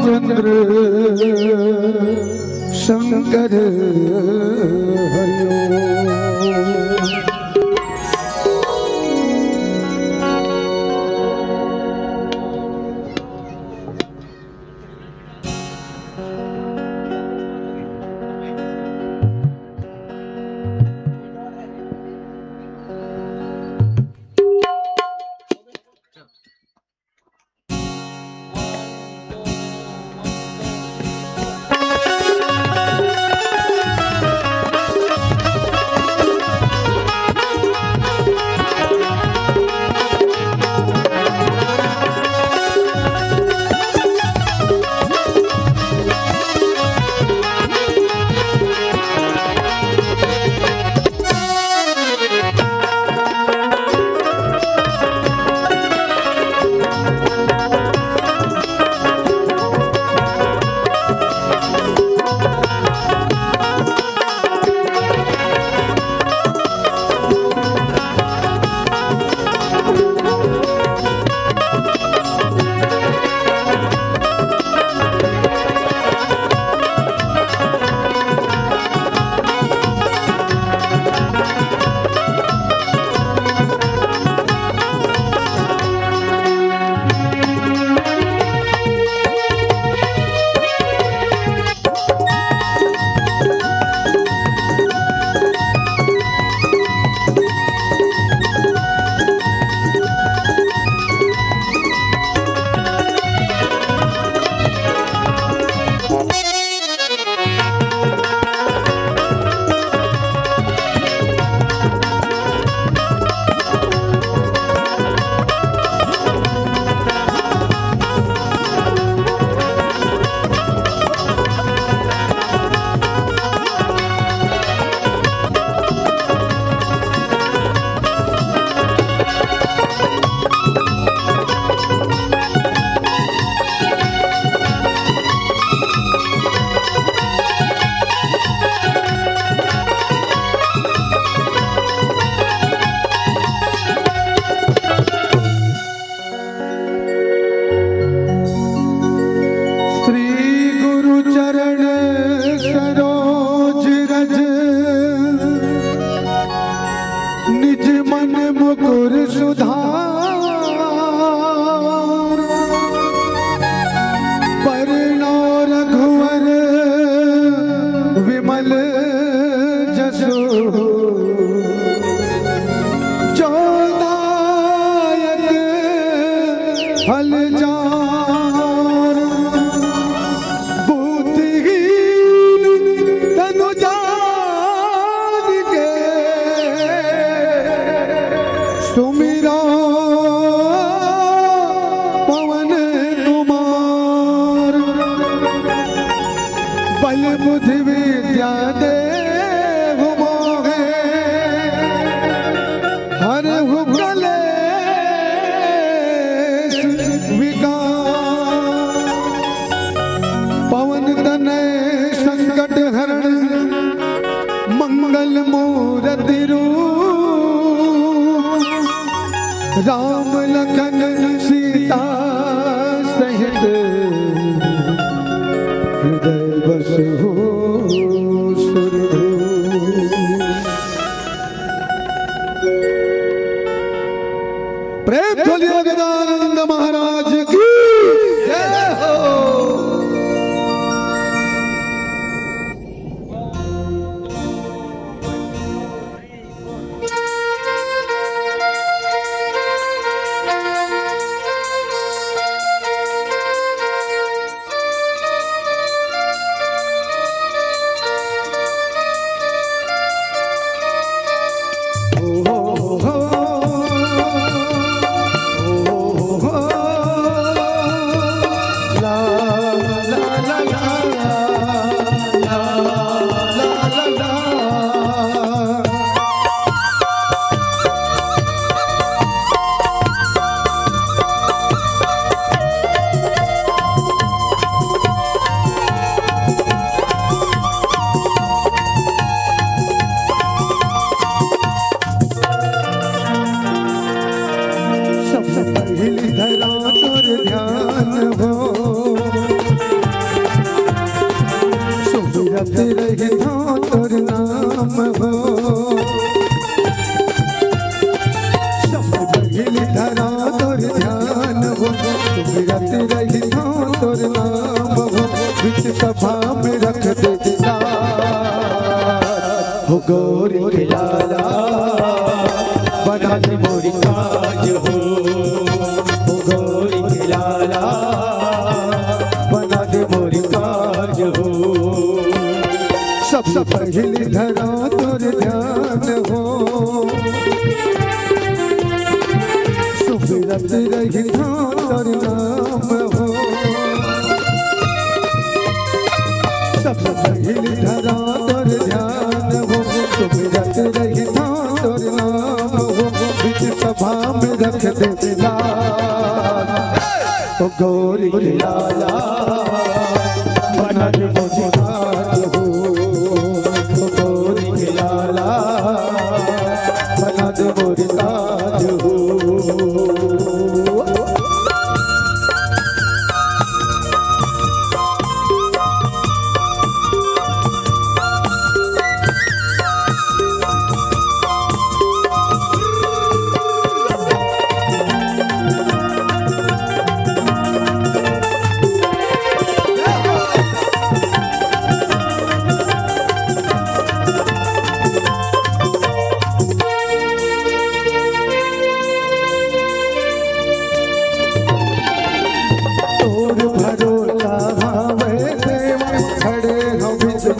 रामचंद्र शंकर हरिओ। मुकुर सुधार परनो रघुवर विमल जसु जोदायक फल जार बुद्धिहीन तनु जान के सुमिरा पवन कुमार बल बुद्धि विद्या देहु मोहे हरहु कलेश विकार पवन तनय संकट हरण मंगल मूर्ति रूप राम लखन सीता सहित हृदय बसहु प्रेम ध्वनि गजानंद महाराज की जय हो। तोर नाम हो सब पहिली धरा तोर ध्यान हो सुमिरत रही तोर नाम हो बीच सभा में रख दे हो गौरी के लाला बना दे मोरी काज हो गौरी के लाला बना दे मोरी काज हो सब पहिली धरा तोर ध्यान हो सुमिरत रही तोर नाम हो सब पहिली धरा तोर ध्यान हो सुमिरत रही तोर नाम हो बीच सभा में रख दे ओ गौरी के लाला बना दे मोरी काज हो गौरी के लाला बना दे मोरी काज हो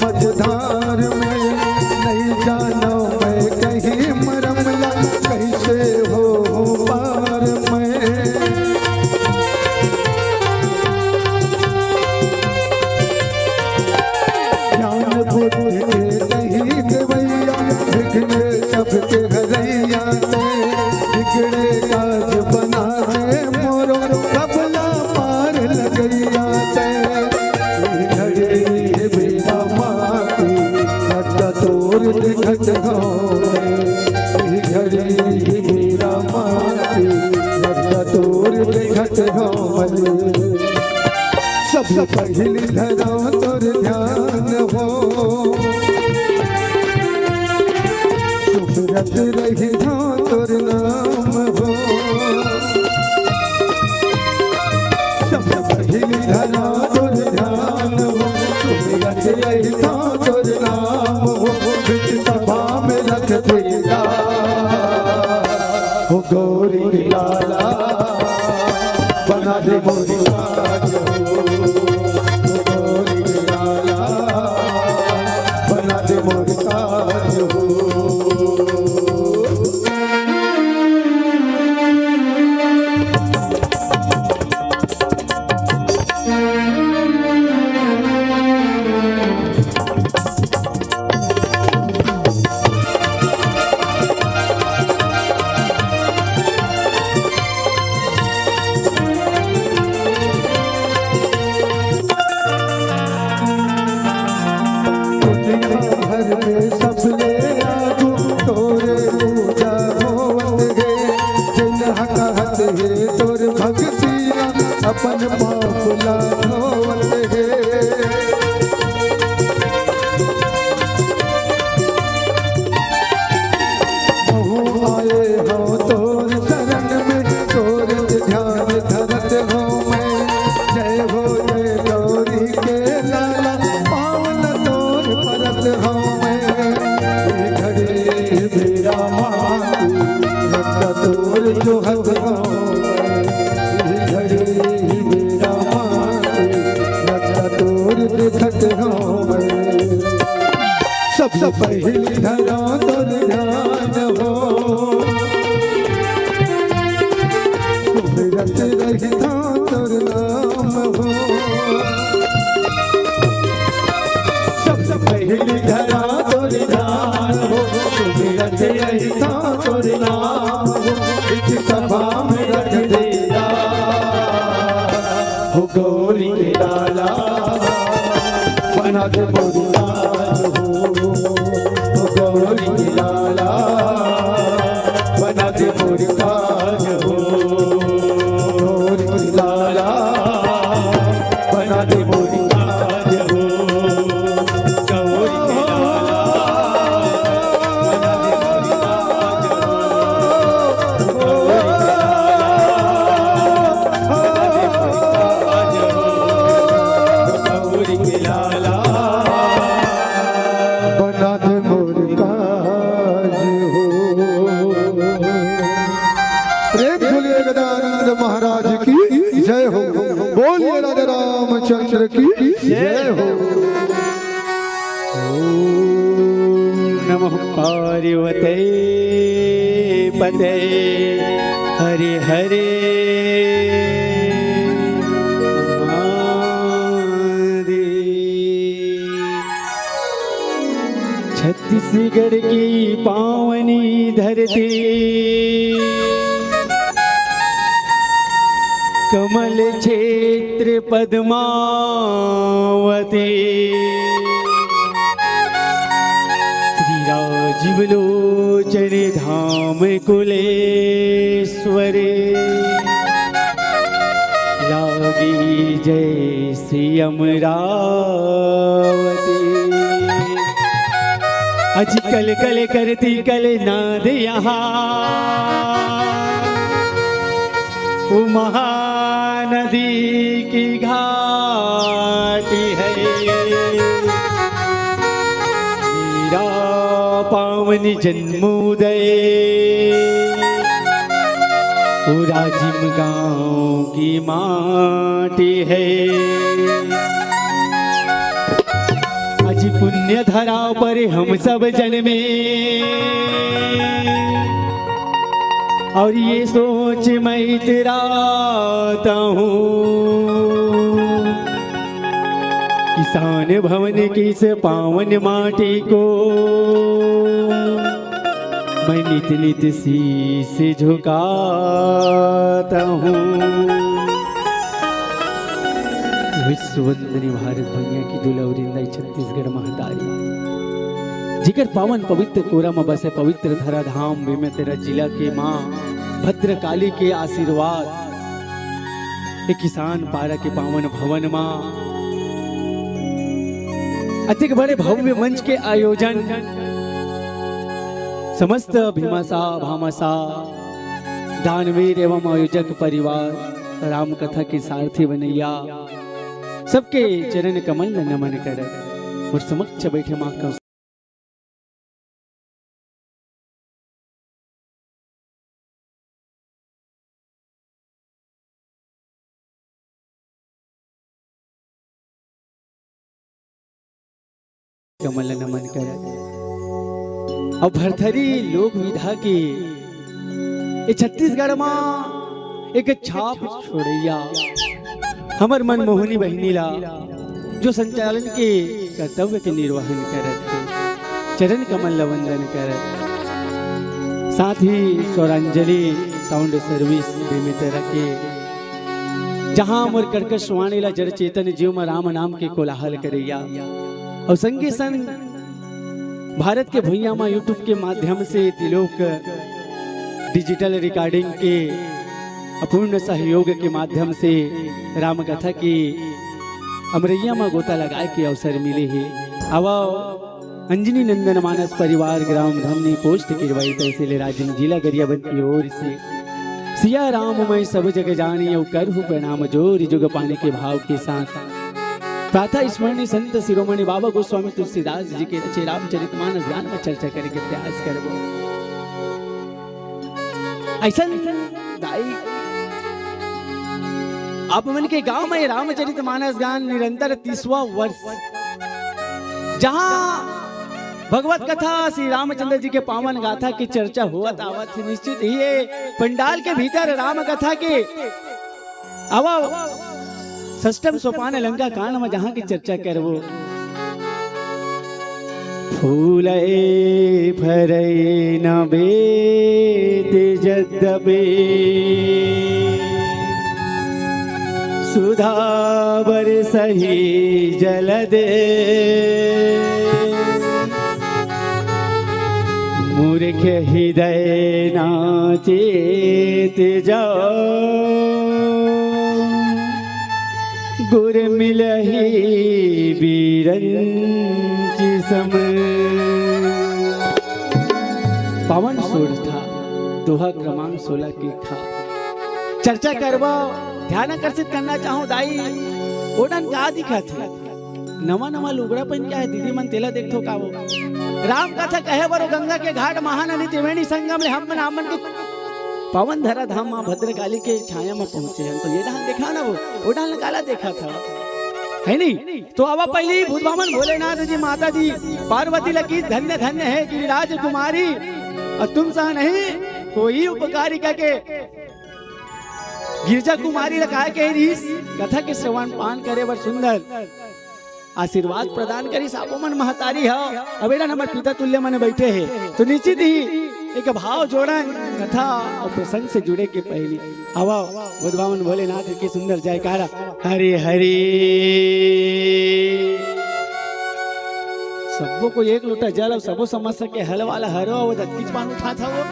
मझधार में नहीं जानो मैं कहीं मरमला कैसे हो पार में ज्ञान बुद्धि के नहीं गवैया बिगड़े सबके घरैया बिगड़े काज बना दे मोरो कबला पार लगैया तोर देखत घड़ी मेरा माती तोर देखत सब पहिली धरा तोर ध्यान हो सुमिरत रही तोर नाम हो सब पहिली धरा तोर ध्यान हो सुमिरत रही तोर नाम हो बीच सभा में रख देगा हो गौरी के लाला बना दे मोरी काज हो गौरी के लाला बना दे मोरी काज हो घर में सब ले आगू तोरे पूजा होवत है जिन हकहत है तोर भक्तिया अपन पापुला होवत है बहु आए हो तोर शरण में तोर ध्यान धरत हो मैं जय हो जय गौरी के लाला पावन तोर परत हो मेरा माता तोर जोहत हो घड़ी मेरा माता तोर देखत हो सब पहिली धरा तोर ध्यान हो सुमिरत रही तोर नाम हो सब पहिली धरा तोर ध्यान हो सुमिरत रही तोर नाम हो बीच सभा में रख देगा हो गौरी के लाला बना दे मोरी काज हो गौरी के लाला बना दे मोरी काज हो गौरी के लाला बना दे मोरी काज हो गौरी चंद्र की जय हो। ओम नमः पार्वते पते हरे हरे महादेव। छत्तीसगढ़ की पावनी धरती कमल क्षेत्र पद्मावती श्री राजीव लोचन धाम कुलेश्वरे लागी जय श्री अमरावती। अज कल कल करती कल नाद यहाँ वो महानदी की घाटी है। मेरा पावन जन्मोदय वो राजिम गांव की माटी है। आज पुण्य धरा पर हम सब जन्मे और ये सोच मैं इतराता हूँ किसान भवन की इस पावन माटी को मैं नित नित शीश झुकाता हूँ। विश्ववंदनी भारत भैया की दुलौरिंदा छत्तीसगढ़ महतारी जिकर पावन पवित्र कोरा में बसे पवित्र धरा धाम में तेरा जिला के माँ भद्रकाली के आशीर्वाद एक किसान पारा के पावन भवन माँ अतिक बड़े भव्य मंच के आयोजन समस्त भीमासा भामासा दानवीर एवं आयोजक परिवार राम कथा के सारथी बनैया सबके चरण कमल नमन कर और समक्ष बैठे माँ का कमल नमन कर और भरथरी लोक विधा के छत्तीसगढ़ में एक छाप छोड़ैया हमर मनमोहनी बहनीला जो संचालन के कर्तव्य के निर्वहन करत चरण कमल वंदन करत साथ ही स्वरांजलि साउंड सर्विस बेमित रखे जहां मोर कर्कश वाणीला जड़ चेतन जीव में राम नाम के कोलाहल करैया और संगे संग भारत के भुइया में यूट्यूब के माध्यम से तिलोक डिजिटल रिकॉर्डिंग के अपूर्ण सहयोग के माध्यम से राम कथा की अमरैया में गोता लगाए के अवसर मिले है। अब अंजनी नंदन मानस परिवार ग्राम धमनी पोस्ट किरवाई तहसील राजन जिला गरियाबंद की ओर से सिया राम मैं सब जग जानी और करहु प्रणाम जोर जुग पाने के भाव के साथ प्रातः स्मरणीय संत शिरोमणि बाबा गोस्वामी तुलसीदास जी के रचे रामचरितमानस गान में चर्चा करने के प्रयास करबो। ऐसा दाई आप मन के गांव में रामचरितमानस गान निरंतर 30वां वर्ष जहां भगवत कथा श्री रामचंद्र जी के पावन गाथा की चर्चा हुआ आवत निश्चित ही पंडाल के भीतर राम कथा के अब षष्ठम सोपान लंका कांड में जहां की चर्चा करबो। फूले फरे न बेद जदबे सुधा बरसहि जल दे मूर्ख हृदय नाचेत जाओ गुर मिलहि बीरंच सम। पावन सोड़ था दोहा क्रमांक 16 की था चर्चा करवा ध्यान आकर्षित करना चाहूं दाई ओडन का दिखा थे नवा नवा लुगड़ा पहन क्या है दीदी मन तेला देखो का वो राम कथा कहे बरो गंगा के घाट महानदी त्रिवेणी संगम ले हम नामन के पावन धरा धाम मां भद्रकाली के छाया में पहुंचे हैं। तो ये डाल देखा ना वो डाल काला देखा था है नहीं। तो अब पहले भूत बामन भोलेनाथ जी माता जी पार्वती लकी धन्य धन्य है गिरिराज कुमारी, और तुम सा नहीं कोई उपकारी के गिरजा कुमारी लगा के रीस कथा के श्रवण पान करे बर सुंदर आशीर्वाद प्रदान करी सापो मन महतारी है। अबेरा नंबर पिता तुल्य मन बैठे हैं, तो निश्चित ही एक भाव जोड़ा कथा और प्रसंग से जुड़े के पहली हवा बुधवामन भोलेनाथ की सुंदर जयकारा हरे हरे। सबो को एक लोटा जल और सबो समझ सके हल वाला हरो वो दत्तीच पान उठा था। वो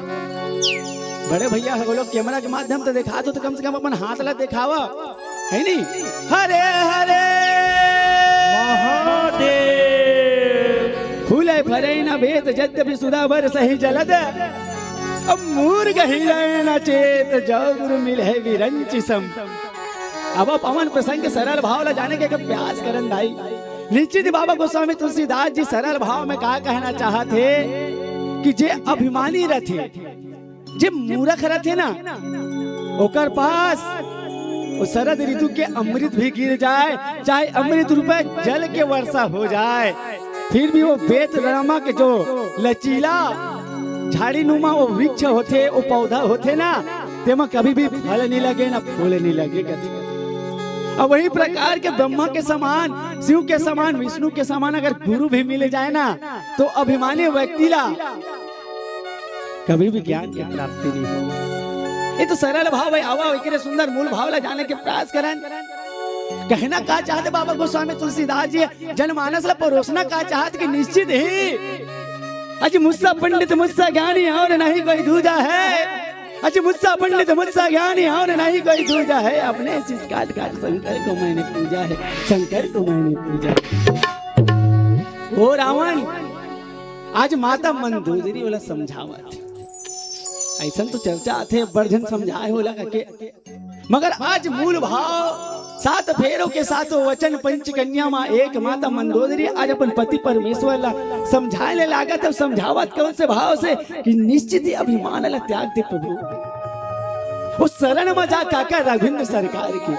बड़े भैया वो लोग कैमरा के माध्यम से दिखा दो तो कम से कम अपन हाथ ला दिखावा, है नहीं। हरे हरे महादेव फूले भरे न भेद यद्यपि सुधा बर सही जलद, अब मूर्ख ही न चेत जगुरु मिले विरंचि सम। अब पवन प्रसंग सरल भाव ला जाने के प्यास करन दाई। निश्चित बाबा गोस्वामी तुलसीदास जी सरल भाव में कहा कहना चाहते कि जे अभिमानी रथे जे मूर्ख रथे ना ओकर पास वो शरद ऋतु के अमृत भी गिर जाए, चाहे अमृत रूपे जल के वर्षा हो जाए, फिर भी वो बेत रमा के जो लचीला झाड़ी नुमा वो वृक्ष होते वो पौधा होते ना तेमा कभी भी फल नहीं लगे ना फूल नहीं लगे कभी। और वही प्रकार के ब्रह्मा के समान शिव के समान विष्णु के समान अगर गुरु भी मिले जाए ना तो अभिमानी व्यक्ति ला कभी भी ज्ञान की प्राप्ति नहीं हो। ये तो सरल भाव है। आवा एक सुंदर मूल भाव ला जाने के प्रयास करन। कहना का चाहते बाबा गोस्वामी तुलसीदास जी जनमानस ला परोसना का चाहते कि निश्चित ही अज मुझसा पंडित मुझसा ज्ञानी और नहीं कोई दूजा है। अज मुझसा पंडित मुझसा ज्ञानी और नहीं कोई दूजा है। अपने शीश काट काट शंकर को मैंने पूजा है, शंकर को मैंने पूजा। ओ रावण आज माता मंदोदरी वाला समझावत ऐसा तो चर्चा थे वर्धन समझाए होला के, मगर आज मूल भाव सात फेरों के सातों वचन पंच कन्या माँ एक माता मंदोदरी आज अपन पति परमेश्वर ला समझाए ले लागत। समझावत कौन से भाव से कि निश्चित ही अभिमान ला त्याग दे प्रभु। वो शरण में जा काका रघुवीर सरकार की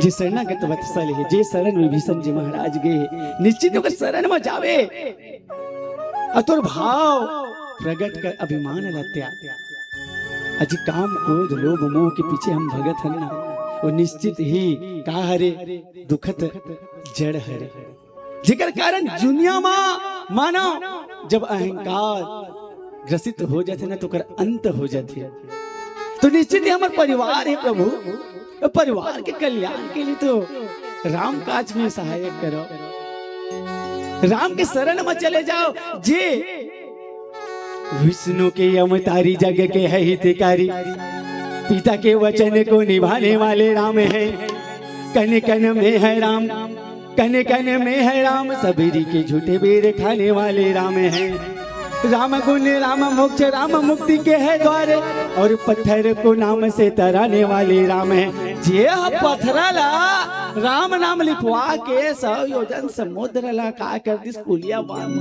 जे शरणागत वत्सल है, जे शरण विभीषण जी महाराज गए निश्चित होकर शरण में जावे अतुर भाव प्रगट कर अभिमान ला त्याग। अजी काम क्रोध लोभ मोह के पीछे हम भगत हन ना वो निश्चित ही का हरे दुखत जड़ हरे, जिकर कारण दुनिया में मानो जब अहंकार ग्रसित हो जाते ना तो कर अंत हो जाते। तो निश्चित ही हमारे परिवार है प्रभु, परिवार के कल्याण के लिए तो राम काज में सहायक करो, राम के शरण में चले जाओ। जे विष्णु के अवतारी जग के है हितकारी, पिता के वचन को निभाने वाले राम है। कन कन में है राम, कन कन में है राम, सबरी के झूठे बेर खाने वाले राम है। राम गुण राम मोक्ष राम मुक्ति के है द्वार, और पत्थर को नाम से तराने वाले राम है। जे पत्थरा ला राम नाम लिखवा के 100 योजन समुद्र ला का कर दिस पुलिया बांध,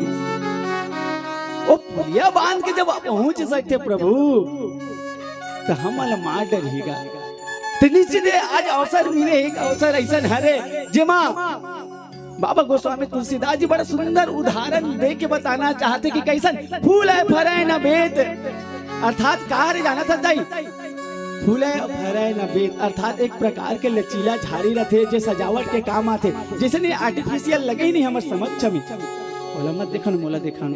वो पुलिया बांध के जब पहुंच सकते प्रभु तो हम मार डरेगा। तो निश्चित आज अवसर मिले, एक अवसर ऐसा हरे जेमा बाबा गोस्वामी तुलसीदास जी बड़ा सुंदर उदाहरण दे के बताना चाहते कि कैसन फूल है फरे न बेत, अर्थात कहा रे जाना था फूल है फरे न बेत अर्थात एक प्रकार के लचीला झाड़ी रहते जो सजावट के काम आते, जैसे नहीं आर्टिफिशियल लगे ही नहीं हमारे समक्ष में। बोला मत देखा मोला देखा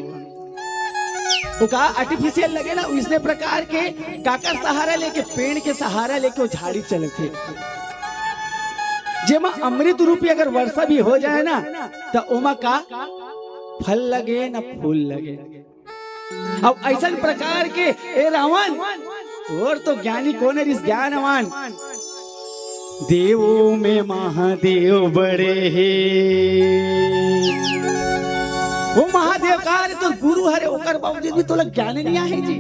वो कहा आर्टिफिशियल लगे ना, इसने प्रकार के काकर सहारा लेके पेड़ के सहारा लेके वो झाड़ी चले थे। जेमा अमृत रूपी अगर वर्षा भी हो जाए ना तो ओमा का फल लगे ना फूल लगे। अब ऐसा प्रकार के ए रावण और तो ज्ञानी कौन है, इस ज्ञानवान देवों में महादेव बड़े हैं। वो महादेव का तो गुरु हरे ओकर बावजूद भी तो लग ज्ञान नहीं आहे जी,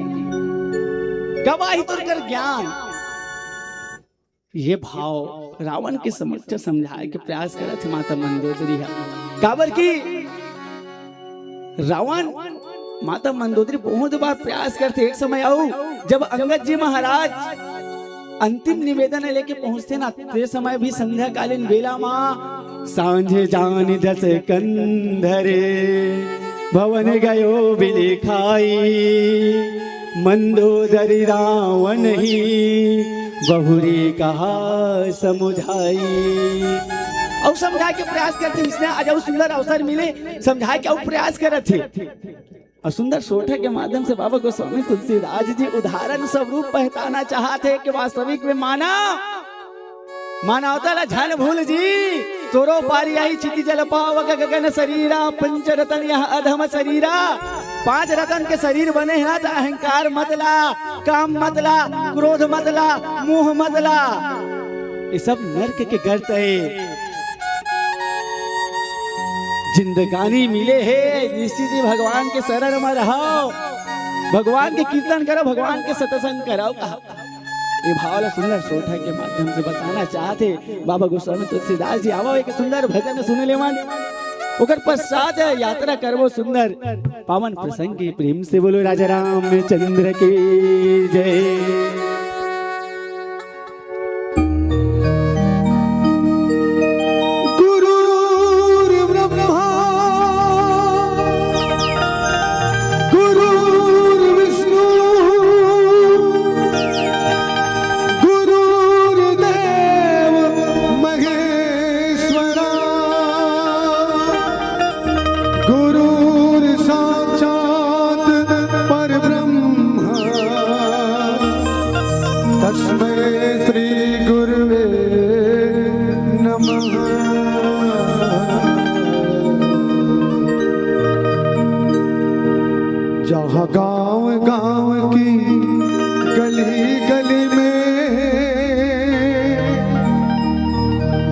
गवाही तो कर ज्ञान। ये भाव रावण के समक्ष समझाए के प्रयास करा थे माता मंदोदरी है। काबर की रावण माता मंदोदरी बहुत बार प्रयास करते। एक समय आओ जब अंगद जी महाराज अंतिम निवेदन लेके पहुंचते ना, ते समय भी संध्या कालीन बेला माँ सांझे जान दस कंधरे भवन गयो बिले खाई मंदोदरी रावण ही बहुरी कहा समुझाई। और समझा के प्रयास करते इसने आज सुंदर अवसर मिले समझा के और प्रयास करते और सुंदर सोठे के माध्यम से बाबा गोस्वामी तुलसीदास जी उदाहरण स्वरूप पहचाना चाहते कि वास्तविक में मानवता झन भूल जी तोरो पारी आई चिति जल पावक गगन शरीरा पंच रतन यह अधम शरीरा। 5 रतन के शरीर बने हैं तो अहंकार मतला, काम मतला, क्रोध मतला, मोह मतला, ये सब नरक के गर्त है। जिंदगानी मिले है निश्चित ही भगवान के शरण में रहो, भगवान के कीर्तन करो, भगवान के सत्संग करो। ये भाव सुंदर सोठा के माध्यम से बताना चाहते बाबा गोस्वामी तुलसीदास जी। आओ एक सुंदर भजन सुन ले मन ओकर पश्चात यात्रा करवो सुंदर पावन प्रसंग की। प्रेम से बोलो राजा रामचंद्र की जय। जहाँ गाँव गाँव की गली गली में,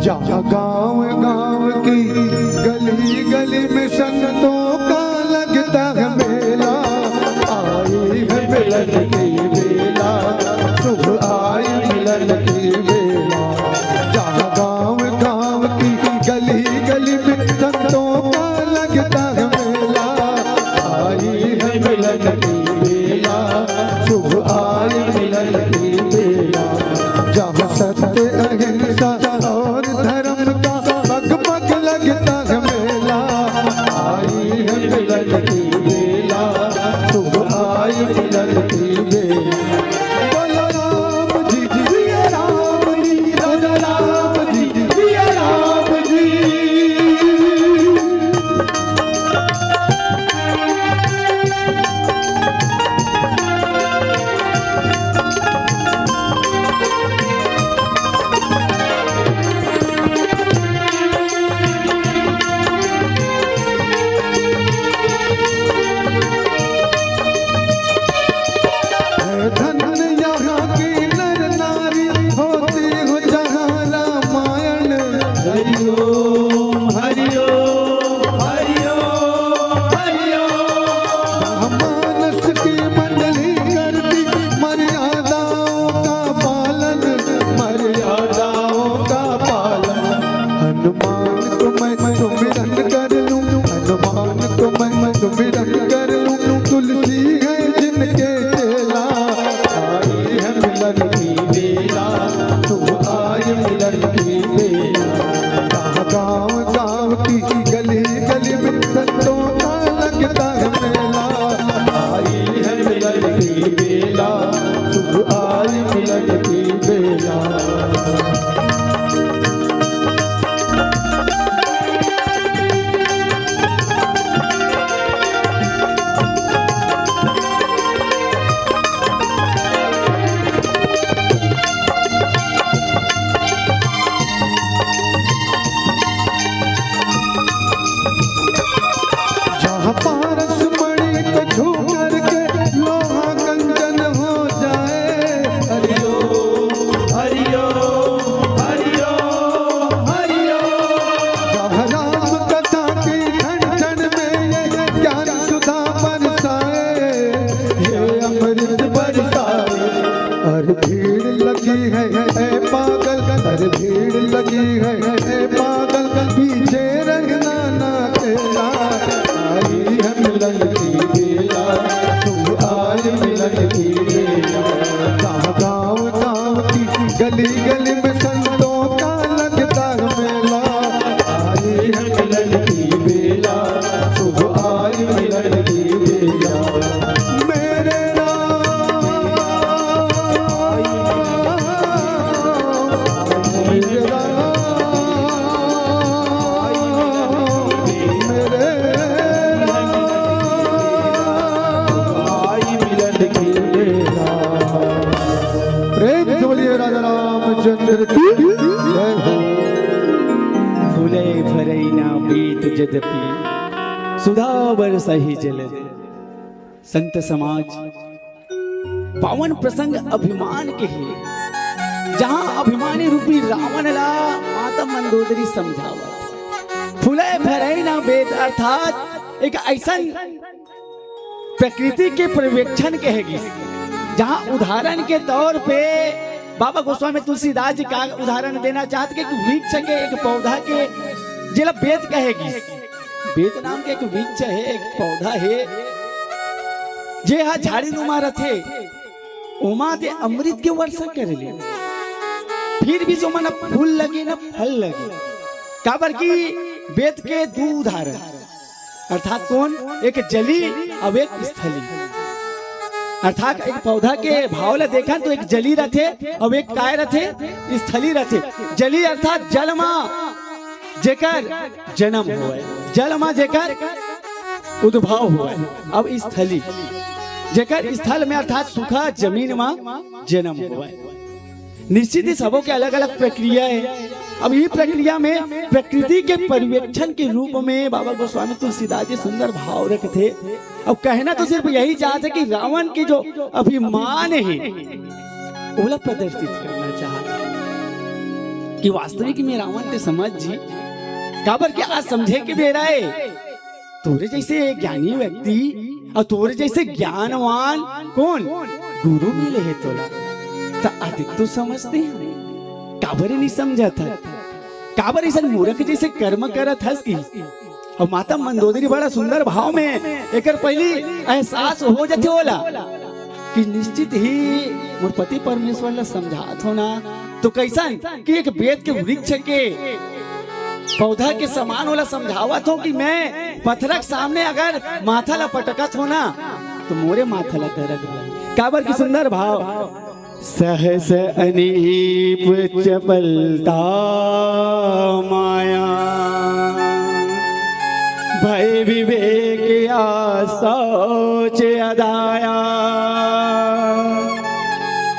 जहाँ गाँव गाँव की गली गली में संतों का लगता है मेला। आई है मिलन की बेला, शुभ आई मिलन की बेला। जहाँ गाँव गाँव की गली गली में संतों का लगता है मेला। आई है मिलन की बेला, शुभ आई मिलन की बेला। जहाँ सत्य अहिंसा और धर्म का पग पग लगता है मेला। आई है मिलन की बेला, शुभ आई मिलन की बेला। बोलो राम जी सिया राम जी, बोलो राम जी सिया राम जी। रामचंद्र की जय हो। फूले भरई ना बीत जदपि सुधा बरसहि जलद। संत समाज पावन प्रसंग अभिमान के ही, जहां अभिमानी रूपी रावण ला माता मंदोदरी समझावत। फूले भरई ना बेत अर्थात एक ऐसा प्रकृति के पर्यवेक्षण कहेगी, जहां उदाहरण के तौर पे बाबा गोस्वामी तुलसीदास जी का उदाहरण देना चाहते कि एक वृक्ष के, एक पौधा के जिला बेत कहेगी। बेत नाम के एक वृक्ष है, एक पौधा है, जे हा झाड़ी नुमा रथे, ओमा ते अमृत के वर्षा कर ले, फिर भी जो मन फूल लगे ना फल लगे। काबर की बेत के दो उदाहरण, अर्थात कौन, एक जली और एक स्थली। अर्थात एक पौधा के भाव ला देखा तो एक जली रथे और एक काय रथे, स्थली रथे। जली अर्थात जल मां जेकर जन्म हुआ, जल मां जेकर उद्भव हुआ। अब स्थली जेकर स्थल में अर्थात सूखा जमीन मां जन्म हुआ। निश्चित ही सबों के अलग अलग प्रक्रिया है। अब ये प्रक्रिया में प्रकृति के पर्यवेक्षण के रूप में बाबा गोस्वामी तुलसीदास जी सुंदर भाव रखते। अब कहना तो सिर्फ यही चाहते कि रावण के जो अभिमान है ओला प्रदर्शित करना चाहते कि वास्तविक में रावण ते समझ जी काबर के आज समझे के बेरा है। तोरे जैसे ज्ञानी व्यक्ति और तोरे जैसे ज्ञानवान कौन गुरु मिले है तोला, तो अधिक तो समझते हैं, काबर नहीं समझा था, काबर ऐसा मूर्ख जैसे कर्म करत हस की। और माता मंदोदरी बड़ा सुंदर भाव में एक पहली एहसास हो जाते होला कि निश्चित ही मोर पति परमेश्वर ला समझात हो ना, तो कैसन कि एक वेद के वृक्ष के पौधा के समान वाला समझावत हो कि मैं पत्थरक सामने अगर माथा ला पटकत हो ना तो मोरे माथा ला दर्द हो। काबर की सुंदर भाव, सहस अनीप चपलता माया, भय विवेक सोच अदाया,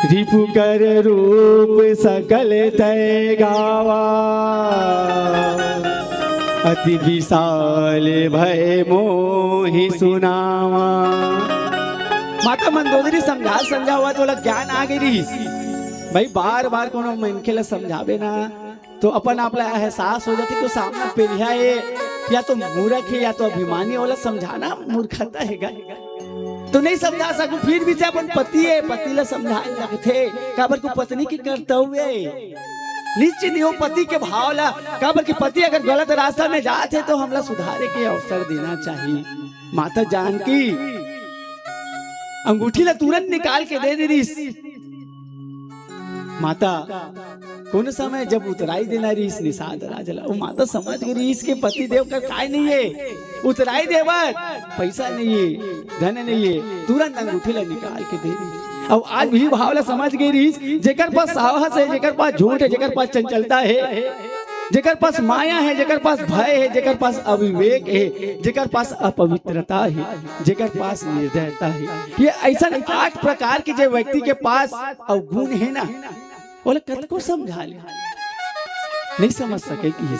रिपु कर रूप सकल तय गावा, अति विशाल भय मोहि सुनावा। माता मंदोदरी समझा हुआ तो ज्ञान आ गई भाई। बार बार कोनो मनखे ला समझावे ना तो अपन आप ला एहसास हो जाती तो सामने पेलिया है या तो मूर्ख है या तो अभिमानी वाला, समझाना मूर्खता है तो नहीं समझा सकूं। फिर भी अपन पति है, पति ला समझाए लगते काबर को पत्नी की कर्तव्य निश्चित हो पति के भाव ला। काबर की पति अगर गलत रास्ता में जाते तो हमला सुधारे के अवसर देना चाहिए। माता जानकी अंगूठी ला तुरंत निकाल के दे रही। माता कौन समय जब उतराई देना रीस निषाद राजला, वो माता समझ गई इसके पति देव का काय नहीं है, उतराई देवर पैसा नहीं है, धन नहीं है, तुरंत अंगूठी ला निकाल के दे रही। अब आज भी भावला समझ गई रीस, जेकर पास साहस है, जेकर पास झूठ है, जेकर पास चंचलता है, जेकर पास माया है, जेकर पास भय है, जेकर पास अविवेक है, जेकर पास अपवित्रता है, जेकर पास निर्दयता है, ये ऐसा 8 प्रकार के जो व्यक्ति के पास अवगुण है ना, बोले कद को समझा ले नहीं समझ सके कि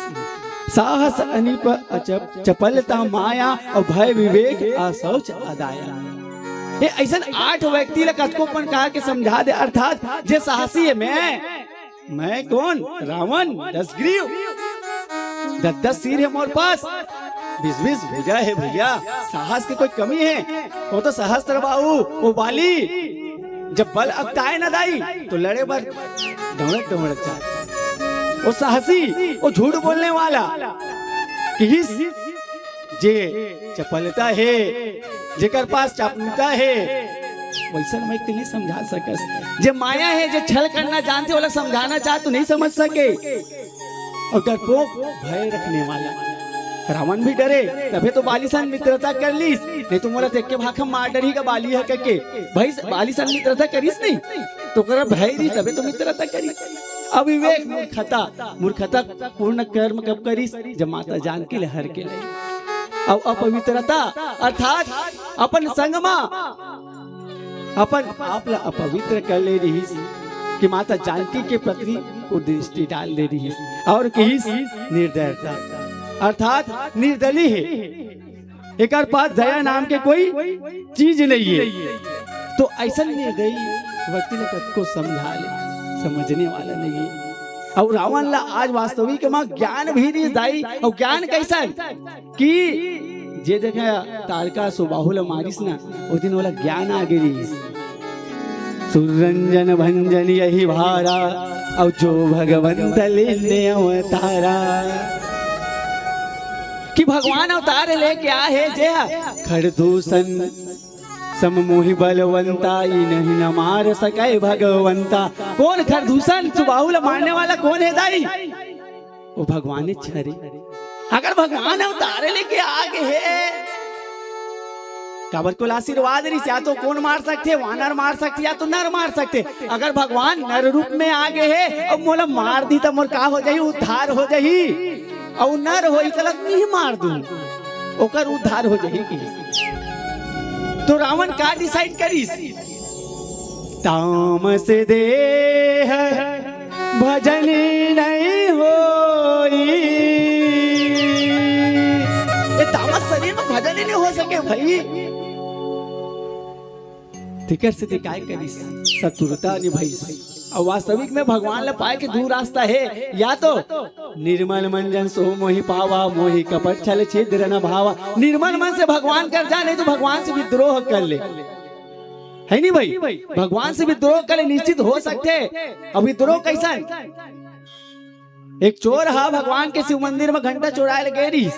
साहस अनिप अचप चपलता माया और भय विवेक असौच अदाया। ये ऐसा 8 व्यक्ति ला कतकोपन कहा के समझा दे। अर्थात जे साहसी है मैं कौन, रावण 10 ग्रीव 10 सिर है मोर पास, 20 भुजा है भैया, साहस की कोई कमी है? वो तो सहस्त्र बाहु, वो बाली जब बल अगताए न दाई तो लड़े बर दौड़त दौड़त जाए। वो साहसी, वो झूठ बोलने वाला कि जे चपलता है, जेकर पास चापलूता है, वैसा मैं नहीं समझा सकस। जे माया है, जे छल करना जानते वाला समझाना चाह तो नहीं समझ सके। और डरपोक भय रखने वाला, रावण भी डरे तबे तो बाली सन मित्रता कर लीस, नहीं तो मोला देख के भाखम मार डरी का बाली है करके भाई बाली सन मित्रता करीस नहीं तो कर भय दी तबे तो मित्रता करी। अविवेक मूर्खता पूर्ण कर्म कब करीस, जब माता जानकी ले हर के ले। अब अपवित्रता अर्थात अपन संगमा अपन आप ला अपवित्र कर ले रही कि माता जानकी के प्रति को दृष्टि डाल दे रही है और कि निर्दयता अर्थात निर्दली है, एक पास दया नाम के कोई चीज नहीं है। तो ऐसा निर्दयी व्यक्ति ने कद को समझा ले, समझने वाला नहीं है। और रावण ला आज वास्तविक मां ज्ञान भी नहीं दाई। और ज्ञान कैसा है कि जे देखा तारका सुबाहुल मारिस ना वो दिन वाला ज्ञान आ गई। सुरंजन भंजन यही भारा और जो भगवंत लेने अवतारा कि भगवान अवतार लेके आए जे खरदूषण सममोहि बलवंता नहीं न मार सके भगवंता। कौन खरदूषण सुबाहुल मारने वाला कौन है दाई? वो भगवान छरे। अगर भगवान अवतार लेके आगे है काबर को आशीर्वाद रही, या तो कौन मार सकते, वानर मार सकते या तो नर मार सकते। अगर भगवान नर रूप में आगे है और मोला मार दी तो मोर का हो जाही, उद्धार हो जाही। और नर हो तलक नहीं मार दूं ओकर उद्धार हो जाही कि। तो रावण का डिसाइड करिस, तामस देह भजन नहीं होई। ये तामस शरीर में भजन ही नहीं हो सके भाई। तिकर से काय करिस, शत्रुता निभाइस। और वास्तविक में भगवान ले पाए के दो रास्ता है, या तो निर्मल मन जन सो मोहि पावा, मोहि कपट छल छिद्र न भावा। निर्मल मन से भगवान कर जा, नहीं तो भगवान से विद्रोह कर ले, है नहीं भाई? भगवान से विद्रोह कर ले, निश्चित हो सकते। अब विद्रोह कैसा? एक चोर हा भगवान के शिव मंदिर में घंटा चुराए लगे रही,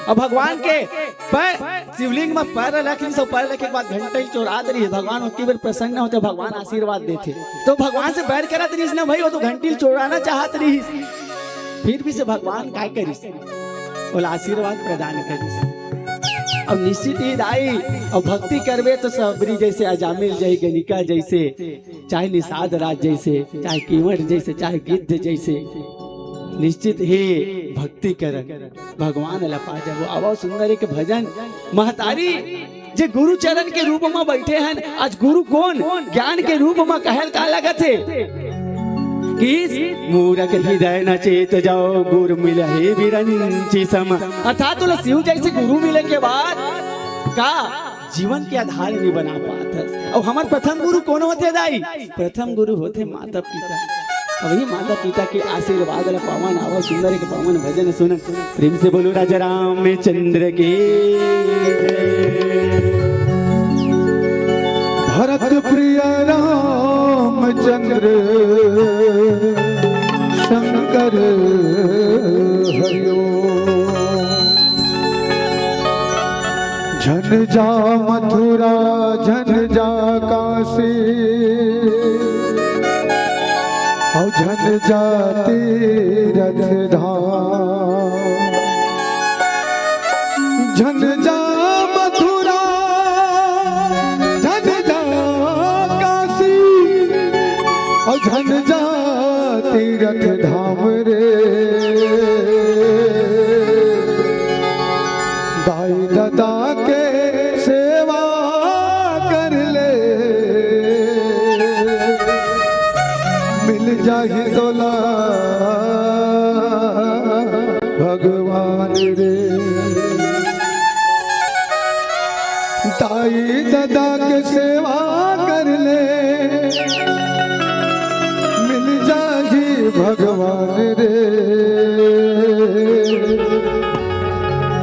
और भगवान के पैर शिवलिंग में पैर रखी, सब पैर रखे के बाद घंटा ही चुरा दे रही है। भगवान उसकी बार प्रसन्न होते, भगवान आशीर्वाद देते। तो भगवान से बैर करत रही ना भाई, वो तो घंटी चुराना चाहत रही, फिर भी से भगवान काय करिस, बोला आशीर्वाद प्रदान करिस। अब निश्चित ही दाई और भक्ति करवे तो सबरी जैसे, अजामिल जय गणिका जैसे, चाहे निषाद राज जैसे, चाहे कीमठ जैसे, चाहे गिद्ध जैसे, निश्चित ही भक्ति कर भगवान लपा जब आवा सुंदर एक भजन। महतारी जे गुरु चरण के रूप में बैठे हैं, आज गुरु कौन ज्ञान के रूप में कहल का लगत है कि मूरख हृदय न चेत जाओ, गुरु मिले विरंची सम। अर्थात तुला शिव जैसे गुरु मिले के बाद का जीवन के आधार नहीं बना पाता। और हमारे प्रथम गुरु कौन होते दाई? प्रथम गुरु होते माता पिता। वही माता पिता के आशीर्वाद पावन आवा सुंदर के पावन भजन सुन। प्रेम से बोलो राजा रामचंद्र के। भरत प्रिय रामचंद्र शंकर हरिओ। झन जा मथुरा झन जा काशी, और झन जा तीरथ धाम। झन जा मथुरा झन जा काशी, और झन जा तीरथ धाम रे। दाई दादा के सेवा कर ले, मिल जाहि दोला भगवान रे। ताई दादा के सेवा कर ले, मिल जाहि भगवान रे।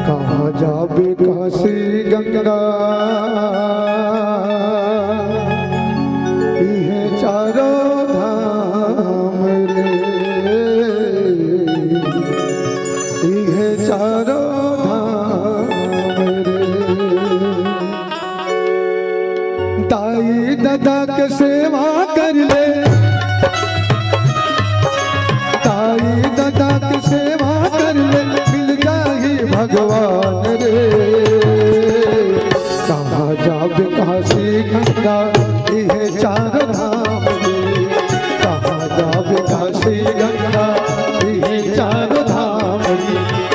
कहा जाबे काशी गंगा, इहे चारों धाम रे। इहे चारों धाम रे। ताई दादा के सेवा कर ले, ताई दादा के सेवा कर ले, मिल जाही भगवान रे। कहाँ जाबे काशी गंगा, इहे चारों धाम रे। कहाँ जाबे काशी गंगा, इहे चारों धाम रे।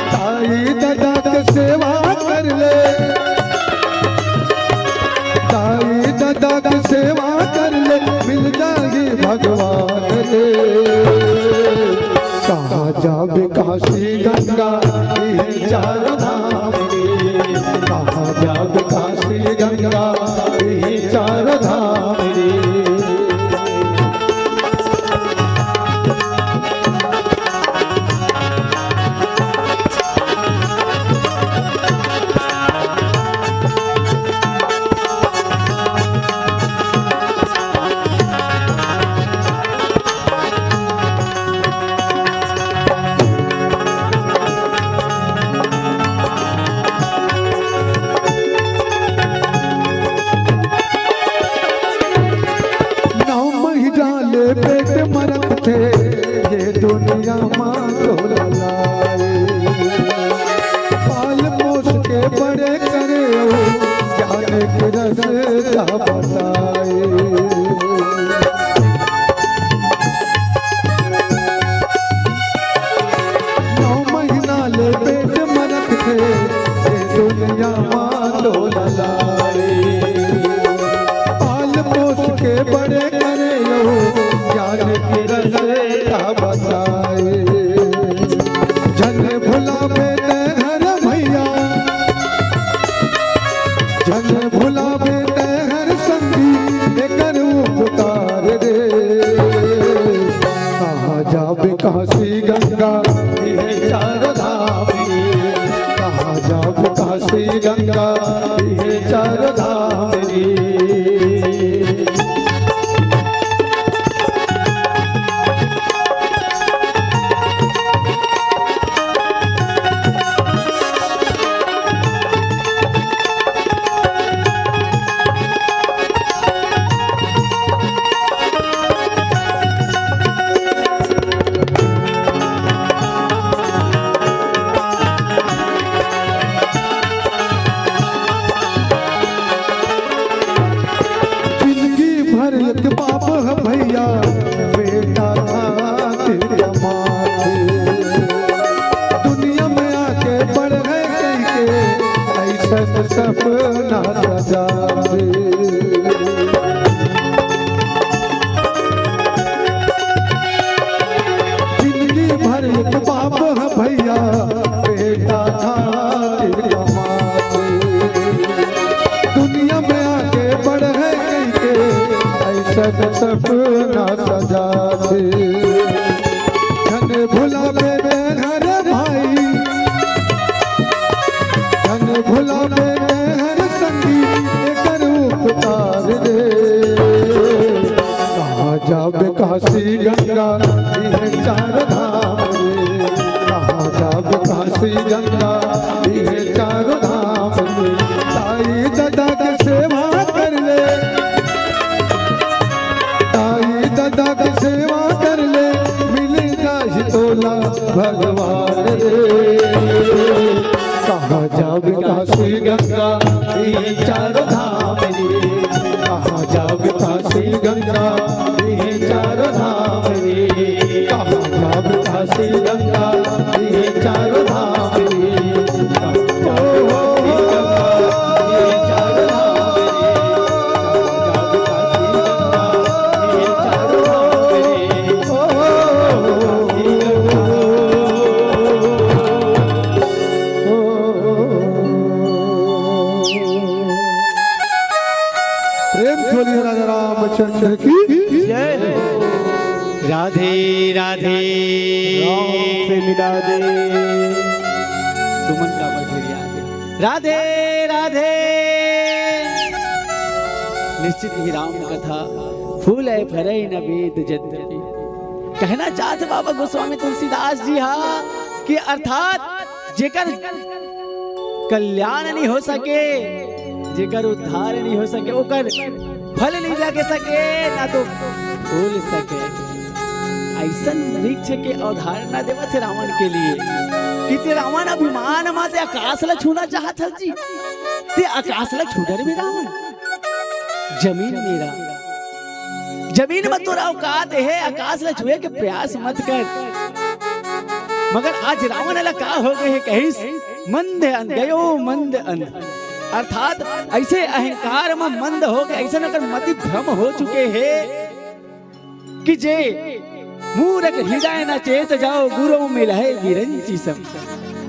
ताई दादा के सेवा कर ले, ताई दादा की सेवा कर ले, मिल जाएगी भगवान काशी गंगा ये चारों धाम रे, कहाँ जाब काशी गंगा ये चारों धाम रे। पेट मरत थे ये दुनिया मांगो लाए, पाल पोस के बड़े करे हो जाने के रस्ता बताए। 9 महीना ले पेट मरत थे ये दुनिया मांगो लाए, पाल पोस के बड़े करे हो जाने के रस्ता बताए। जन भुलावे तेहर भैया, जन भुलावे तेहर संगी एकर उपकार रे, कहाँ जाबे काशी गंगा ये चारों धाम रे, कहाँ जाबे काशी गंगा ये चारों धाम रे। एक बाप है भैया बेटा खातिर माथे, दुनिया में आके बढ़ गए कहीं के ऐसा सपना सजा दे। जिंदगी भर एक बाप है भैया बेटा खातिर माथे, दुनिया में आके बढ़ गए कहीं के सपना सजा दे। जन भुलावे तेहर भाई, जन भुलावे तेहर संगी एकर उपकार रे, कहाँ जाबे काशी गंगा ये चारों धाम रे, कहाँ जाबे काशी गंगा ये चारों धाम रे। ताई दादा के सेवा कर ले, दादा की सेवा कर ले मिल जाए तोला भगवान रे, कहाँ जाबे काशी गंगा ये चारों धाम रे, कहाँ जाबे काशी गंगा ये चारों धाम रे, कहाँ जाबे काशी गंगा ये चारों धाम रे। रामचंद्र की जय। राधे राधे राम से मिला दे तुमन का बढ़िया राधे राधे। निश्चित ही राम कथा फूल है भरे न वेद जद्यपि। कहना चाहते बाबा गोस्वामी तुलसीदास जी हाँ कि अर्थात जेकर कल्याण नहीं हो सके, जेकर उद्धार नहीं हो सके, ओकर फल नहीं लगे सके ना तो फूल सके। ऐसा वृक्ष के अवधारणा देवत है रावण के लिए कि ते रावण अभिमान माते आकाश ला छूना चाहत हल जी, ते आकाश ला छूडर भी रावण। जमीन मेरा, जमीन में तोरा औकात है, आकाश ला छुए के प्रयास मत कर। मगर आज रावण ला का हो गए है कहिस मंद अंध गयो मंद अंध, अर्थात ऐसे अहंकार में मंद हो गए, ऐसा अगर मति भ्रम हो चुके हैं कि जे मूरख हृदय न चेत जाओ गुरु मिलहे विरंची सम।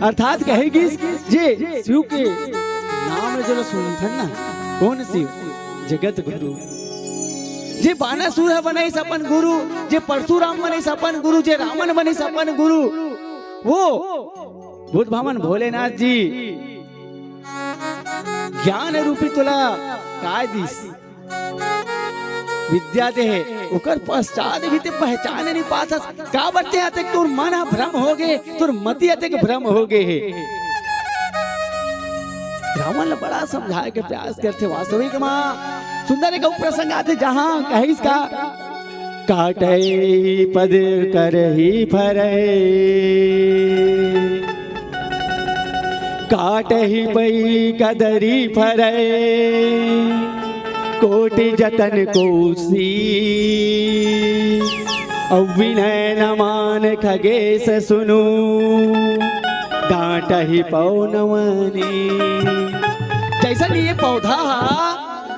अर्थात कहेगी जे शिव के नाम जो सुनथन ना, कौन शिव? जगत गुरु। जे बानासुर बने सपन गुरु, जे परशुराम बने सपन गुरु, जे रावण बने सपन गुरु, वो बुद्ध भगवान भोलेनाथ जी ज्ञान रूपी तुला काय दिस विद्या दे, उकर पश्चात भी ते पहचान नहीं पाता। का बच्चे आते तोर मन भ्रम हो गए, तोर मति आते भ्रम हो गए है। रावण बड़ा समझाए के प्रयास करते। वास्तविक माँ सुंदर एक प्रसंग आते जहाँ कहिस का काटे पद कर ही फरे, काट ही पई कदरी फरे, कोटि जतन कोसी अविनय न मान खगेश सुनु, डांट ही पौनवनी। जैसा ये पौधा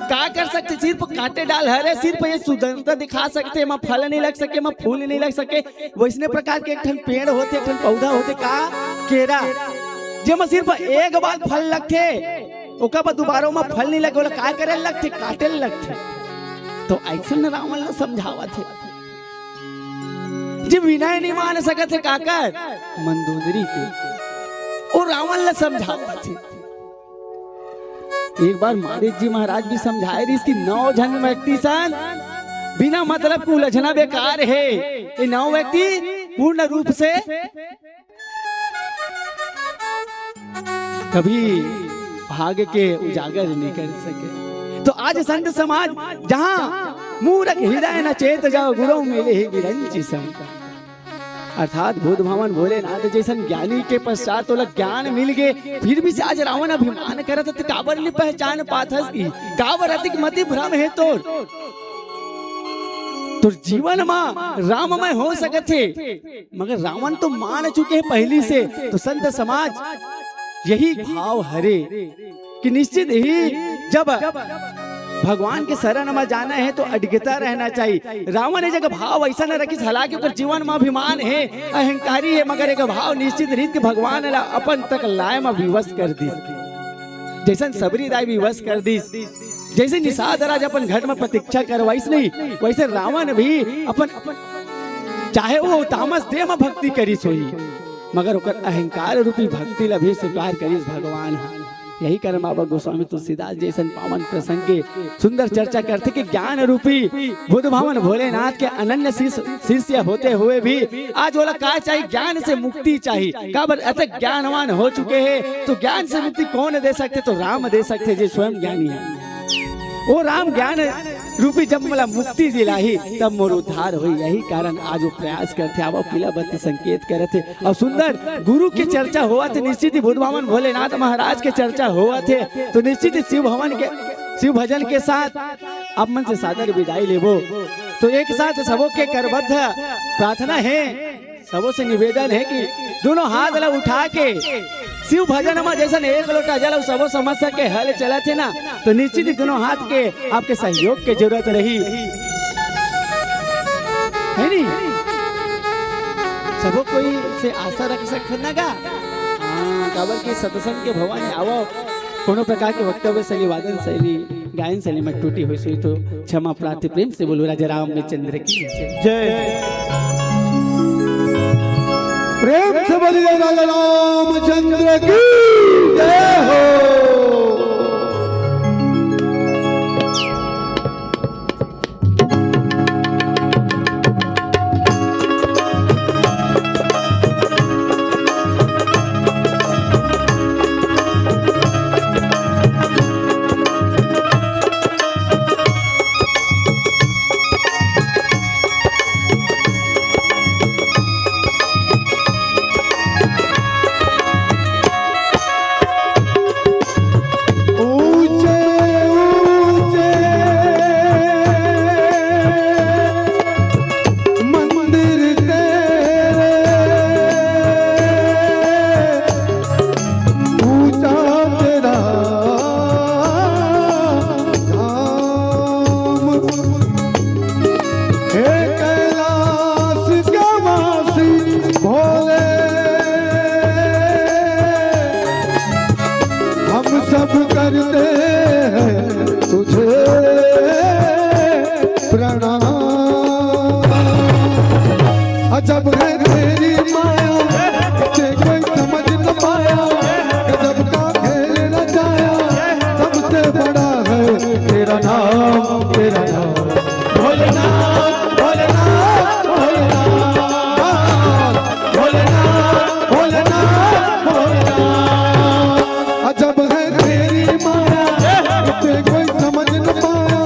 का कर सकते, सिर्फ कांटे डाल हरे, सिर्फ ये सुंदरता दिखा सकते, मां फल नहीं लग सके, मां फूल नहीं लग सके। वैसने प्रकार के एक ठन पेड़ होते, एक ठन पौधा होते का केरा, जेमा सिर्फ एक बार फल लगते, ओका बाद दोबारा में फल नहीं लगे, का करे लगते, काटे लगते। तो ऐसे न रावण ने समझावा थे, जे विनय नहीं मान सकते काकर मंदोदरी के, और रावण ने समझावा थे। एक बार मारिच जी महाराज भी समझाए रही कि 9 जन व्यक्ति सन बिना मतलब को उलझना बेकार है। ये 9 व्यक्ति पूर्ण रूप से कभी भाग्य के उजागर नहीं कर सके। तो आज संत समाज जहाँ मूरख हृदय न चेत जाओ गुरु मिले ही विरंची सम। अर्थात बुद्ध भगवान भोलेनाथ जैसन ज्ञानी के पश्चात तो ज्ञान मिल गए, फिर भी से आज रावण अभिमान करत तो काबर नहीं पहचान पाथस की, काबर अतिक मति भ्रम है तो जीवन में राममय हो सके थे, मगर रावण तो मान चुके हैं पहली से। तो संत समाज यही भाव हरे कि निश्चित ही जब भगवान के शरण में जाना है तो अडिगता रहना चाहिए। रावण ने जगह भाव ऐसा न रखी, हालांकि ऊपर जीवन में अभिमान है, अहंकारी है, मगर एक भाव निश्चित रीत के भगवान ला अपन तक लाय में विवश कर दी, जैसे सबरी दाई विवश कर दी, जैसे निषाद राज अपन घट में प्रतीक्षा करवाइस नहीं, वैसे रावण भी अपन चाहे वो तामस देह में भक्ति करी सोई, मगर ओकर अहंकार रूपी भक्ति ला भी स्वीकार करीस भगवान। यही कारण बाबा गोस्वामी तुलसीदास जैसन पावन प्रसंग के सुंदर चर्चा करते कि ज्ञान रूपी बुद्ध भगवान भोलेनाथ के अनन्य शिष्य होते हुए भी आज बोला का चाहिए, ज्ञान से मुक्ति चाहिए। काबर अतक ज्ञानवान हो चुके हैं, तो ज्ञान से मुक्ति कौन दे सकते? तो राम दे सकते, जो स्वयं ज्ञानी है। वो राम ज्ञान रूपी जब मला मुक्ति दिलाही तब मोर उद्धार हुई। यही कारण आज वो प्रयास करते, अब पीला बत्ती संकेत करते और सुंदर गुरु की चर्चा हुआ थे। निश्चित ही बुद्ध भगवान भोलेनाथ महाराज के चर्चा हुआ थे, तो निश्चित ही शिव भजन के साथ आप मन से सादर विदाई लेबो। तो एक साथ सबों के करबद्ध प्रार्थना है, सबों से निवेदन है कि दोनों हाथ ला उठा के शिव भजन में जैसा एक लोटा जल सबो समस्या के हल चला थे ना, तो निश्चित ही दोनों हाथ के आपके सहयोग की जरूरत रही है नी। सबो कोई से आशा रख सकते ना का काबर के सत्संग के भवन आवो, कोनो प्रकार के वक्तव्य शैली, वादन शैली, गायन शैली में टूटी हुई सोई तो क्षमा प्रार्थी। प्रेम से बोलो राजा रामचंद्र की जय। प्रेम से बोलिए राजा रामचंद्र की जय हो। तेरा नाम भोलेनाथ भोलेनाथ भोलेनाथ भोलेनाथ भोलेनाथ भोलेनाथ। अजब है तेरी माया इसे कोई समझ न पाया,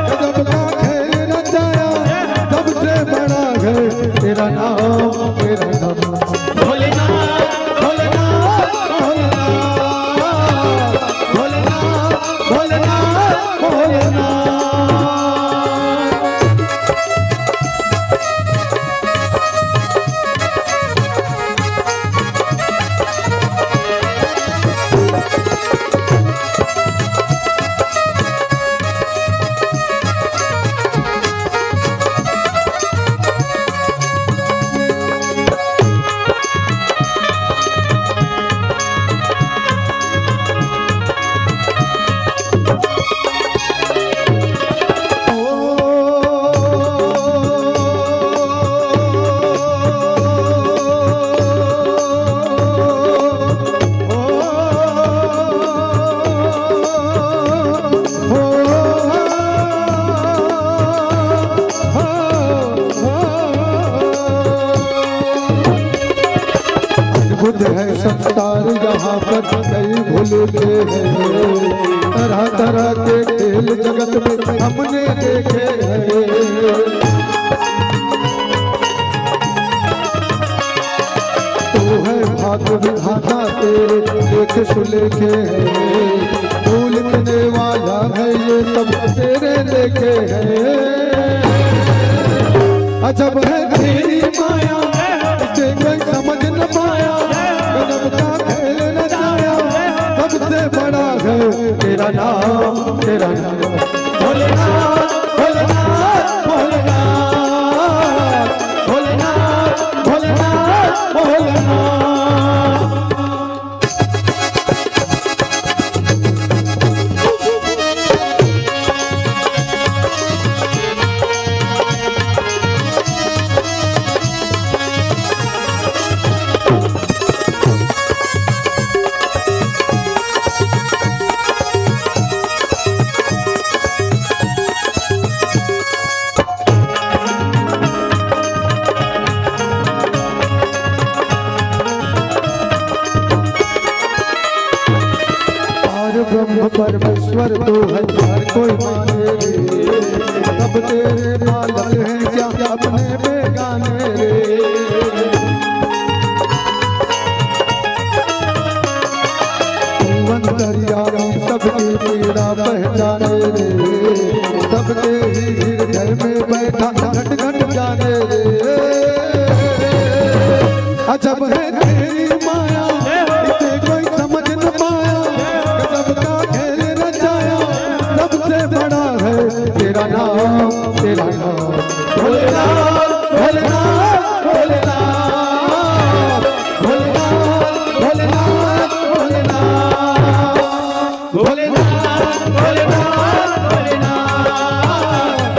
गजब का खेल रचाया तब से बड़ा है तेरा नाम भोलेनाथ भोलेनाथ भोलेनाथ भोलेनाथ भोलेनाथ भोलेनाथ। अद्भुत है संसार यहाँ पर कई भूलते हैं, तरह तरह के खेल जगत में हमने देखे हैं। तू है भाग्य विधाता तेरे देख सुलेखे हैं, भूल देने वाला है ये सब तेरे लेखे हैं। अजब है तेरी माया इसे कोई समझ न पाया, गजब का खेल रचाया सबसे बड़ा है तेरा नाम भोलेनाथ भोलेनाथ भोलेनाथ भोलेनाथ भोलेनाथ भोलेनाथ। ब्रह्म परमेश्वर तो है हर कोई माने रे, सब तेरे बालक हैं क्या अपने बेगाने रे। अंतर्यामी सबकी पीड़ा पहचाने रे, सबके ही हृदय में बैठा घट घट जाने रे। अजब है तेरी माया इसे कोई समझ न पाया, गजब का खेल रचाया सबसे बड़ा है तेरा नाम भोलेनाथ भोलेनाथ भोलेनाथ भोलेनाथ भोलेनाथ भोलेनाथ भोलेनाथ भोलेनाथ भोलेनाथ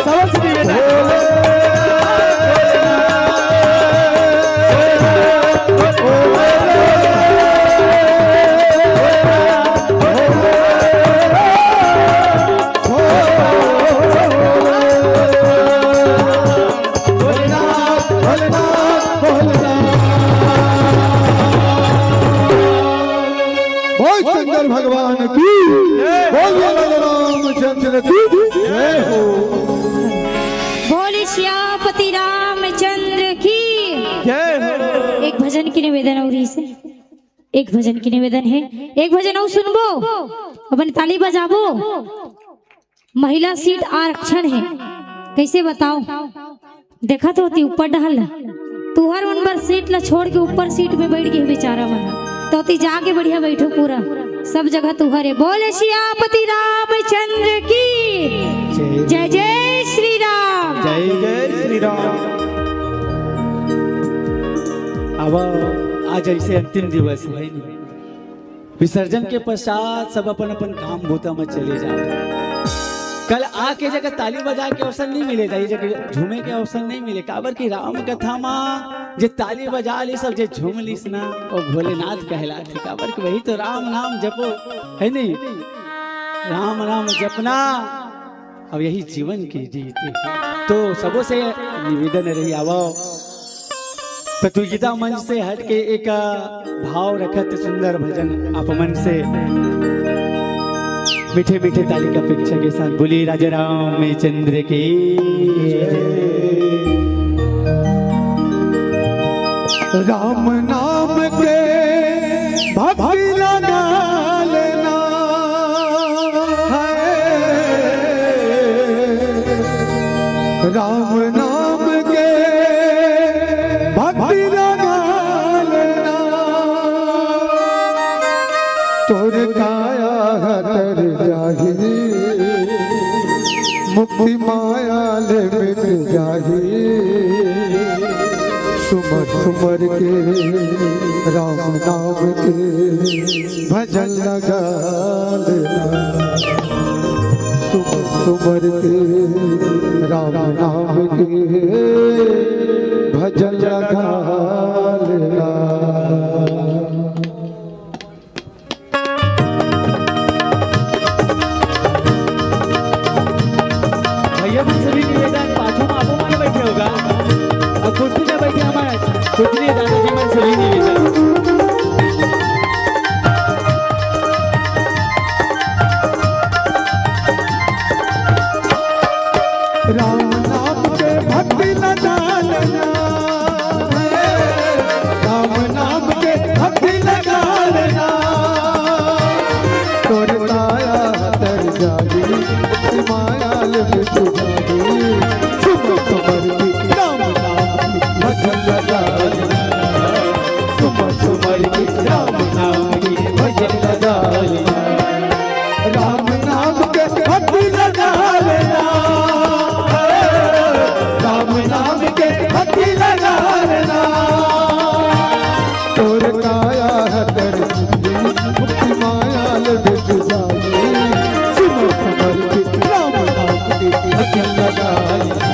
समझ लिए शंकर भगवान की बोलिए रामचंद्र की जय हो। बोले श्यामपति रामचंद्र की जय हो। एक भजन की निवेदन और से एक भजन की निवेदन है, एक भजन और सुनबो अपन ताली बजाबो। महिला सीट आरक्षण है, कैसे बताओ, देखा तो होती ऊपर डाल तुहर नंबर सीट ला छोड़ के ऊपर सीट में बैठ गई बेचारा मना तो ती जाके बढ़िया बैठो, पूरा सब जगह तुहरे। बोले श्यामपति रामचंद्र की जय जय श्री राम जय जय श्री राम। अब आज ऐसे अंतिम दिवस है, विसर्जन के पश्चात सब अपन अपन काम भूता में चले जाओ। कल आके जगह ताली बजा के अवसर नहीं मिलेगा, ये जगह झूमे के अवसर नहीं मिले। काबर की राम कथा माँ जे ताली बजा ली सब जे झूम लीस ना और भोलेनाथ कहलाते। काबर की वही तो राम नाम जपो है नहीं, राम नाम जपना अब यही जीवन की रीत है। तो सबों से निवेदन रही आवो तो तू गीता मंच से हट के एक भाव रखत सुंदर भजन आप मन से मीठे मीठे ताली की अपेक्षा के साथ बोली राजा राम चंद्र की राम नाम के भक्ति लगा लेना है, राम नाम के भक्ति लगा लेना, तोर काया हतर जाही, मुक्ति माया ले मिट जाही, सुमर सुमर के राम नाम के भजन लगा लेना, सुमर सुमर के राम नाम के भजन लगा लेना। भैया भी सभी निवेदन पाछू में आपो माने बैठे होगा और कुर्सी में बैठे हमारे कुर्सी दादाजी में सभी निवेदन राम नाम के भक्ति लगा लेना, राम नाम के भक्ति लगा लेना, तोर काया हतर जागी, माया मिट जागी, सुमर सुमर की राम नाम की भजन लगा लेना, सुमर सुमर की राम नाम की भजन लगा लेना, राम नाम के भक्ति लगा लेना, राम नाम के भक्ति लगा लेना, तोर काया हतर मुक्ति माया मिट जागी, सुमर सुमर की राम नाम की भजन लगा लेना,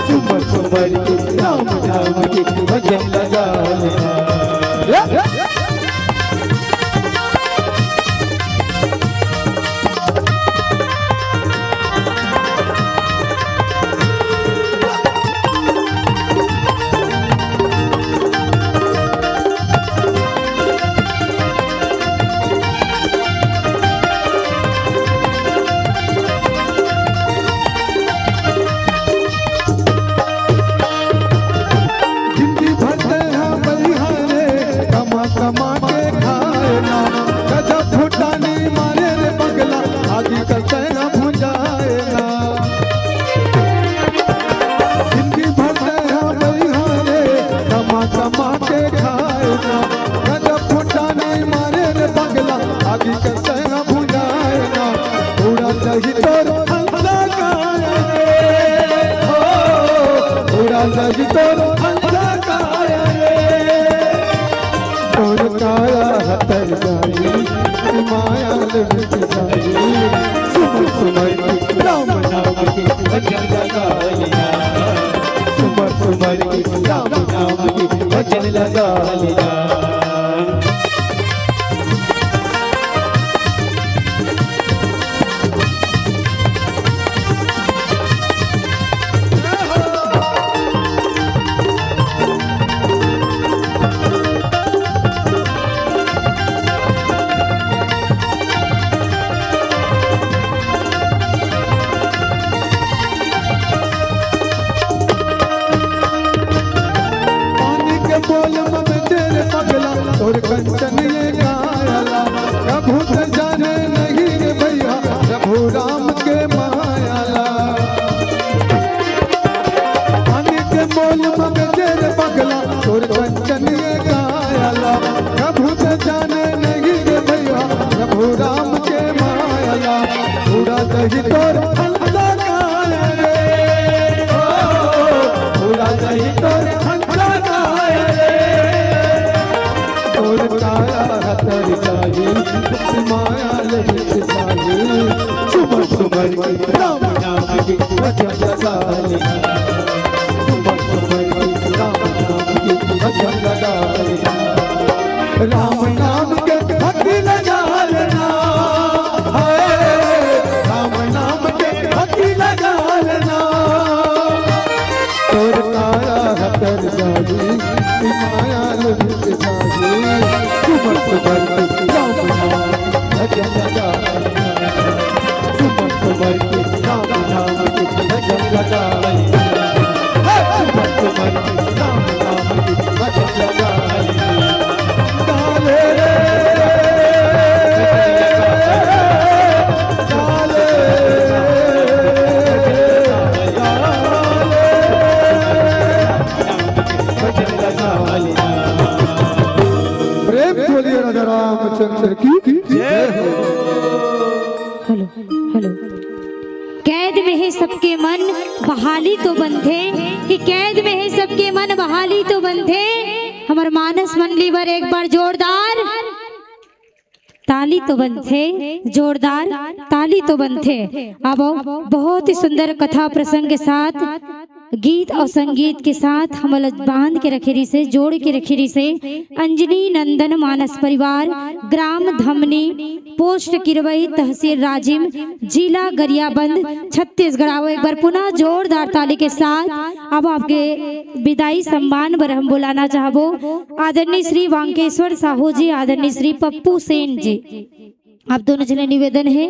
सुमर सुमर की राम नाम की भजन लगा लेना। जिंदगी भर है बलिहारे, कमा कमा के खाएना, गजब फुटानी मारे रे बगला, आगे करते न भुंजाएना। जिंदगी भर है बलिहारे, कमा कमा के खाएना, गजब फुटानी मारे रे बगला, आगे करते न भुंजाएना, पूरा दही तोर अंधा काया रे, पूरा दही तोर अंधा काया रे, तोर काया हतर जाई, माया मिट जाई, सुमर सुमर की राम नाम की भजन लगा लेना, सुमर सुमर की राम नाम की भजन लगा लेना। पानी के बोल में तेरे पगला, तोर कंचन ये गायला, प्रभु से जाने नहीं रे भैया, प्रभु राम के मायाला। पानी के बोल में तेरे पगला, तोर कंचन ये गायला, प्रभु से जाने नहीं रे भैया, प्रभु राम के मायाला, पूरा दही तोर अंधा काया रे, पूरा दही तोर अंधा काया रे, तोर काया हतर जाई, माया मिट जाई, सुमर सुमर की राम नाम की भजन लगा लेना, सुमर सुमर की राम नाम की भजन लगा लेना, राम नाम के भक्ति लगा लेना, राम नाम के भक्ति में है सबके मन बहाली तो बंधे, कि कैद में है सबके मन बहाली तो बंधे। हमार मानस मंडली पर एक बार जोरदार ताली तो बनथे, जोरदार ताली तो बनथे। अब बहुत ही सुंदर कथा प्रसंग के साथ, गीत और संगीत के साथ हम लोग बांध के रखेरी से, जोड़ के रखेरी से अंजनी नंदन मानस परिवार, ग्राम धमनी, पोस्ट किरवई, तहसील राजिम, जिला गरियाबंद, छत्तीसगढ़। आओ एक बार पुनः जोरदार ताली के साथ। अब आपके विदाई सम्मान पर हम बुलाना चाहबो आदरणीय श्री वांकेश्वर साहू जी, आदरणीय श्री पप्पू सेन जी। आप दोनों जने निवेदन है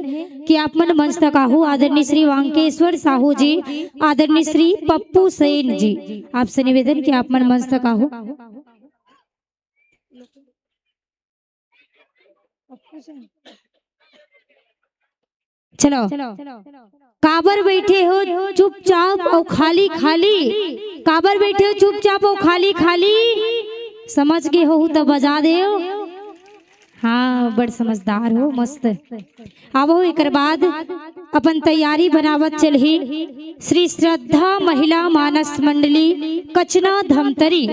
कि आप मन मंच तक आहू। आदरणीय श्री वांकेश्वर साहू जी, आदरणीय श्री पप्पू सेन जी, आपसे निवेदन कि आप मन मंच तक आहू। चलो, काबर बैठे हो चुपचाप और खाली खाली, काबर बैठे हो चुपचाप और खाली खाली, समझ गए हो तो बजा दे। हाँ, बड़ समझदार हो, मस्त। अब हो एक बाद अपन तैयारी बनावत चलही। श्री श्रद्धा महिला मानस मंडली कचना धमतरी,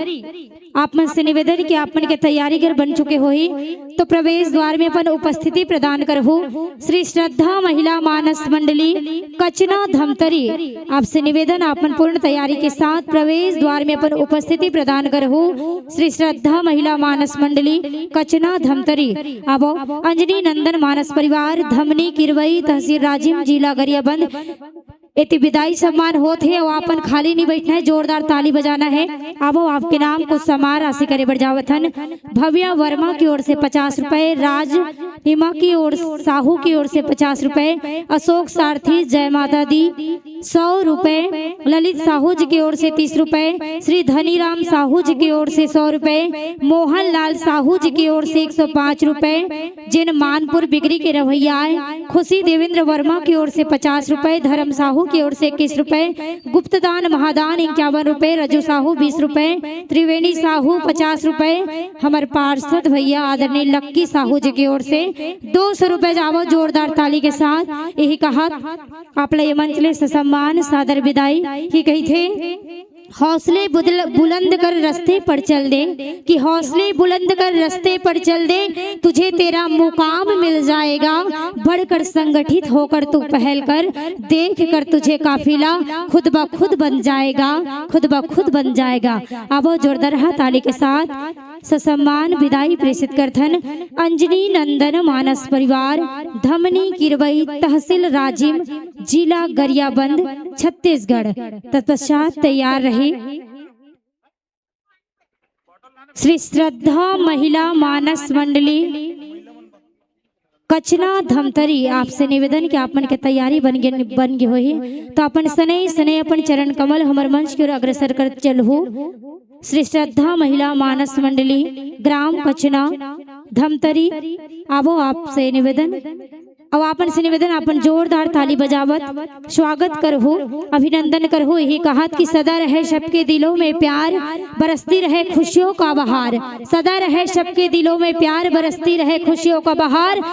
आप मन से निवेदन कि आप मन के तैयारी कर बन चुके हो ही तो प्रवेश द्वार में अपन उपस्थिति प्रदान करहु। श्री श्रद्धा महिला मानस मंडली कचना धमतरी, आपसे निवेदन आपन पूर्ण तैयारी के साथ प्रवेश द्वार में अपन उपस्थिति प्रदान करहु। श्री श्रद्धा महिला मानस मंडली कचना धमतरी। अब अंजनी नंदन मानस परिवार, धमनी, किरवई, तहसील राजिम, जिला गरियाबंद। इति विदाई सम्मान होते है और आपन खाली नहीं बैठना है, जोरदार ताली बजाना है। अब आपके नाम कुछ समा राशि करे बढ़ जावथन। भव्या वर्मा की ओर से 50 रुपए, राज हिमा की ओर, साहू की ओर से 50 रुपए, अशोक सारथी, जय माता दी 100 रुपए, ललित साहू जी की ओर से 30 रुपए, श्री धनीराम साहू जी की ओर से 100 रुपए, मोहन लाल साहू जी की ओर से 105 रुपए, जिन मानपुर बिगड़ी के रवैया, खुशी देवेंद्र वर्मा की ओर से 50 रुपए, धर्म साहू की ओर से 21 रुपए, गुप्तदान महादान 51 रुपए, रजू साहू 20 रुपए, त्रिवेणी साहू 50 रुपए, हमारे पार्षद भैया आदरणीय लक्की साहू जी की ओर से 200 रुपए जावो जोरदार ताली के साथ। यही कहा आप ये मंच ले सम्मान सादर विदाई ही कही थे। हौसले बुलंद कर रास्ते पर चल दे, कि हौसले बुलंद कर रास्ते पर चल दे, तुझे तेरा मुकाम मिल जाएगा। बढ़कर संगठित होकर तू पहल कर, देख कर तुझे काफिला खुद ब खुद बन जाएगा, खुद ब खुद बन जाएगा। अब जोरदार ताली के साथ ससम्मान विदाई प्रेषित करथन अंजनी नंदन मानस परिवार, धमनी, किरवई, तहसील राजिम, जिला गरियाबंद, छत्तीसगढ़। तत्पश्चात तैयार रहे श्री श्रद्धा महिला मानस मंडली कचना धमतरी। आपसे निवेदन कि आप मन के तैयारी बन गए हो ही तो अपन सने सने अपन चरण कमल हमर मंच की ओर अग्रसर कर चलहु। श्री श्रद्धा महिला मानस मंडली, ग्राम कचना धमतरी। आवो आपसे निवेदन, अब आपन से निवेदन अपन जोरदार ताली बजावत स्वागत करहु, अभिनंदन करहु। यही कहत कि सदा रहे सबके दिलों में प्यार, बरसती रहे खुशियों का बहार। सदा रहे सबके दिलों में प्यार, बरसती रहे खुशियों का बहार।